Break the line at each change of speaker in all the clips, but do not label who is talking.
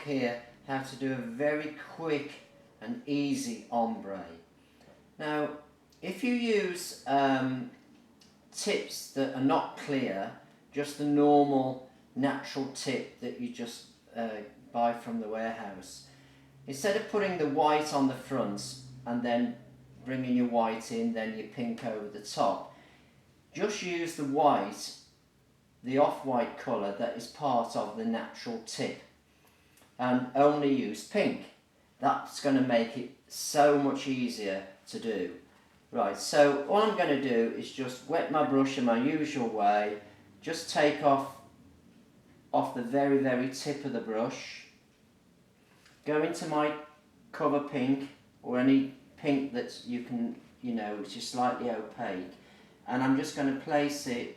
look here how to do a very quick and easy ombre. Now if you use tips that are not clear, just the normal natural tip that you just buy from the warehouse, instead of putting the white on the front and then bringing your white in, then your pink over the top, just use the white, the off-white colour that is part of the natural tip, and only use pink. That's going to make it so much easier to do. Right, so all I'm going to do is just wet my brush in my usual way, just take off the very tip of the brush, go into my cover pink, or any pink that you can, which is slightly opaque, and I'm just going to place it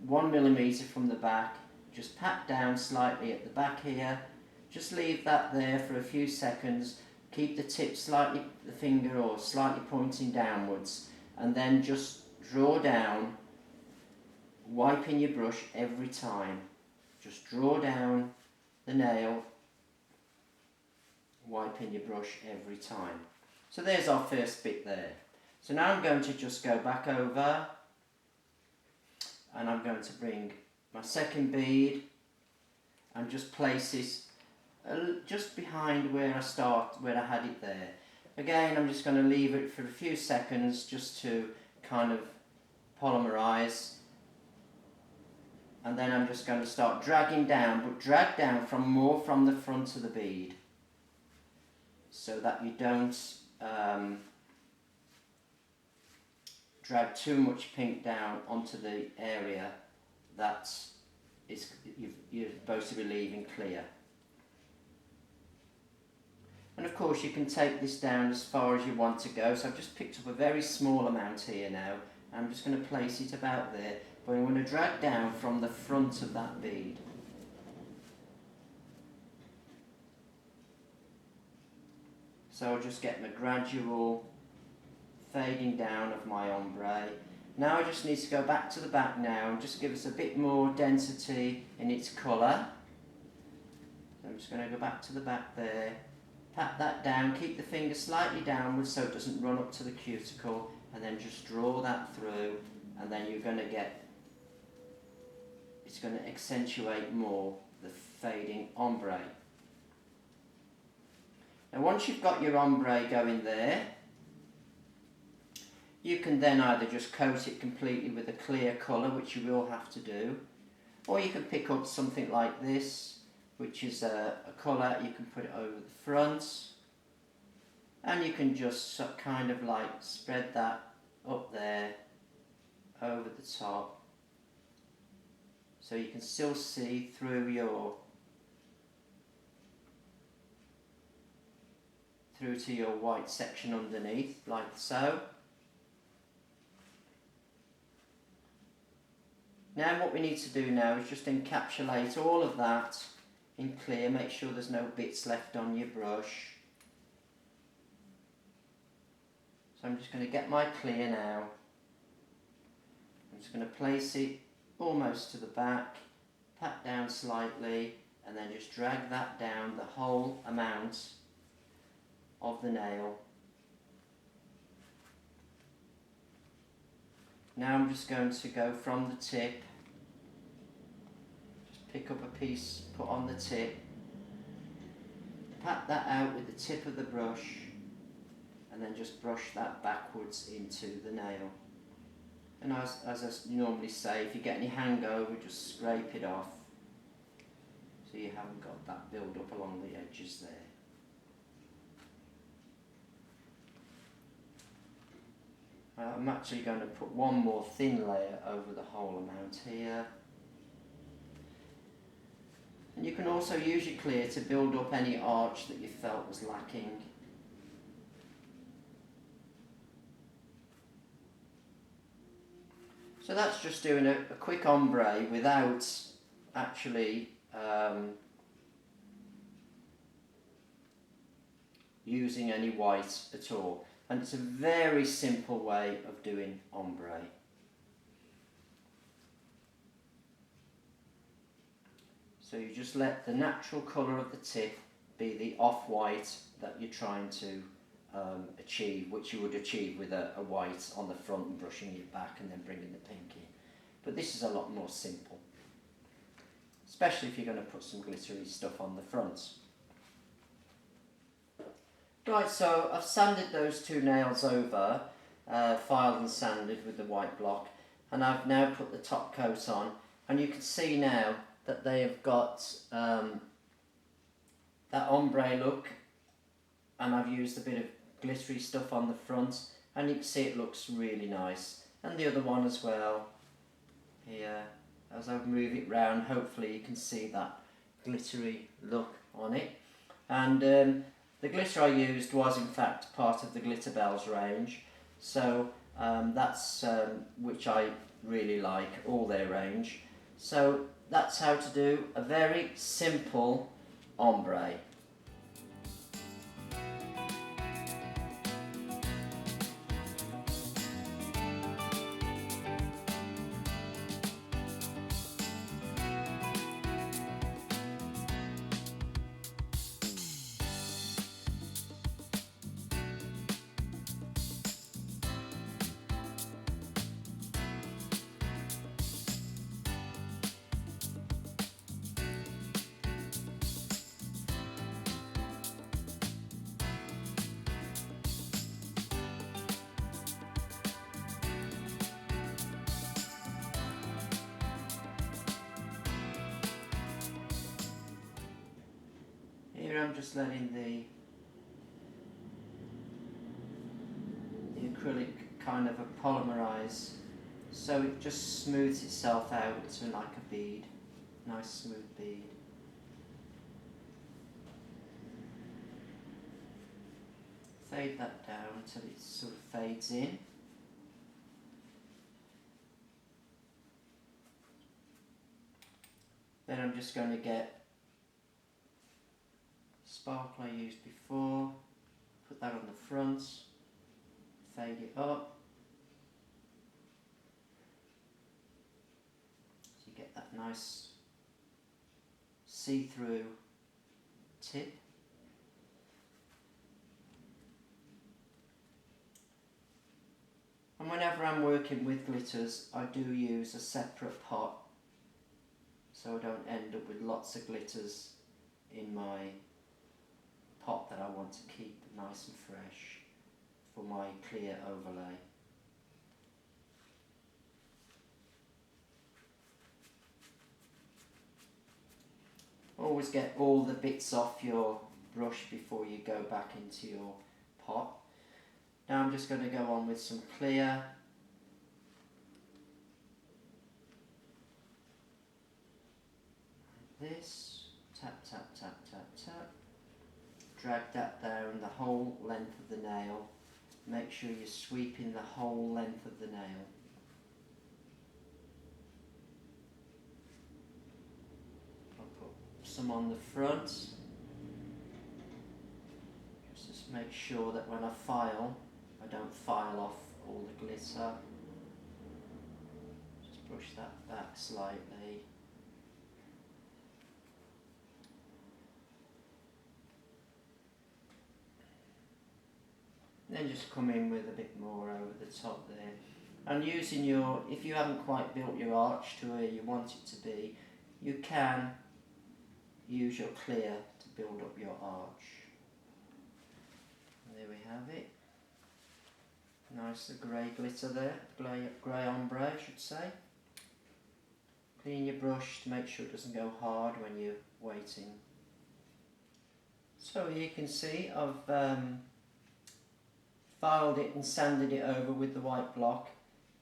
1 millimetre from the back, just pat down slightly at the back here, just leave that there for a few seconds, keep the tip slightly, the finger or slightly pointing downwards, and then just draw down, wiping your brush every time. Just draw down the nail, wiping your brush every time. So there's our first bit there. So now I'm going to just go back over, and I'm going to bring my second bead and just place it just behind where I had it there. Again, I'm just going to leave it for a few seconds just to kind of polymerize, and then I'm just going to start dragging down, but drag down more from the front of the bead so that you don't drag too much pink down onto the area that you're supposed to be leaving clear. And of course you can take this down as far as you want to go. So I've just picked up a very small amount here now. I'm just going to place it about there, but I'm going to drag down from the front of that bead. So I'll just get my gradual fading down of my ombre. Now I just need to go back to the back now and just give us a bit more density in its colour. So I'm just going to go back to the back there. Pat that down, keep the finger slightly downwards so it doesn't run up to the cuticle, and then just draw that through, and then you're going to get, it's going to accentuate more the fading ombre. Now once you've got your ombre going there, you can then either just coat it completely with a clear colour, which you will have to do, or you can pick up something like this, which is a colour. You can put it over the front, and you can just kind of like spread that up there over the top, so you can still see through to your white section underneath, like so. Now what we need to do now is just encapsulate all of that in clear. Make sure there's no bits left on your brush. So I'm just going to get my clear now. I'm just going to place it almost to the back, pat down slightly, and then just drag that down the whole amount of the nail. Now I'm just going to go from the tip, just pick up a piece, put on the tip, pat that out with the tip of the brush, and then just brush that backwards into the nail. And as I normally say, if you get any hangover, just scrape it off so you haven't got that build up along the edges there. I'm actually going to put one more thin layer over the whole amount here. And you can also use your clear to build up any arch that you felt was lacking. So that's just doing a quick ombre without actually using any white at all. And it's a very simple way of doing ombre. So you just let the natural colour of the tip be the off-white that you're trying to achieve, which you would achieve with a white on the front and brushing it back and then bringing the pink in. But this is a lot more simple, especially if you're going to put some glittery stuff on the front. Right, so I've sanded those two nails over, filed and sanded with the white block, and I've now put the top coat on, and you can see now that they have got that ombre look, and I've used a bit of glittery stuff on the front, and you can see it looks really nice. And the other one as well here, as I move it round, hopefully you can see that glittery look on it. And the glitter I used was in fact part of the Glitter Bells range, so that's which I really like, all their range. So that's how to do a very simple ombre. Here I'm just letting the acrylic kind of polymerize, so it just smooths itself out to like a bead, nice smooth bead. Fade that down until it sort of fades in. Then I'm just going to get sparkle I used before, put that on the front, fade it up, so you get that nice see-through tip. And whenever I'm working with glitters, I do use a separate pot, so I don't end up with lots of glitters in my pot that I want to keep nice and fresh for my clear overlay. Always get all the bits off your brush before you go back into your pot. Now I'm just going to go on with some clear. This, tap, tap, tap, tap, tap. Drag that down the whole length of the nail. Make sure you're sweeping the whole length of the nail. I'll put some on the front. Just make sure that when I file, I don't file off all the glitter. Just brush that back slightly. Then just come in with a bit more over the top there. And using your, if you haven't quite built your arch to where you want it to be, you can use your clear to build up your arch. And there we have it. Nice grey glitter there, grey ombre I should say. Clean your brush to make sure it doesn't go hard when you're waiting. So you can see I've filed it and sanded it over with the white block,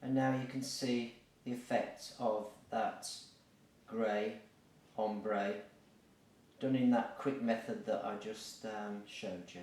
and now you can see the effect of that grey ombre done in that quick method that I just showed you.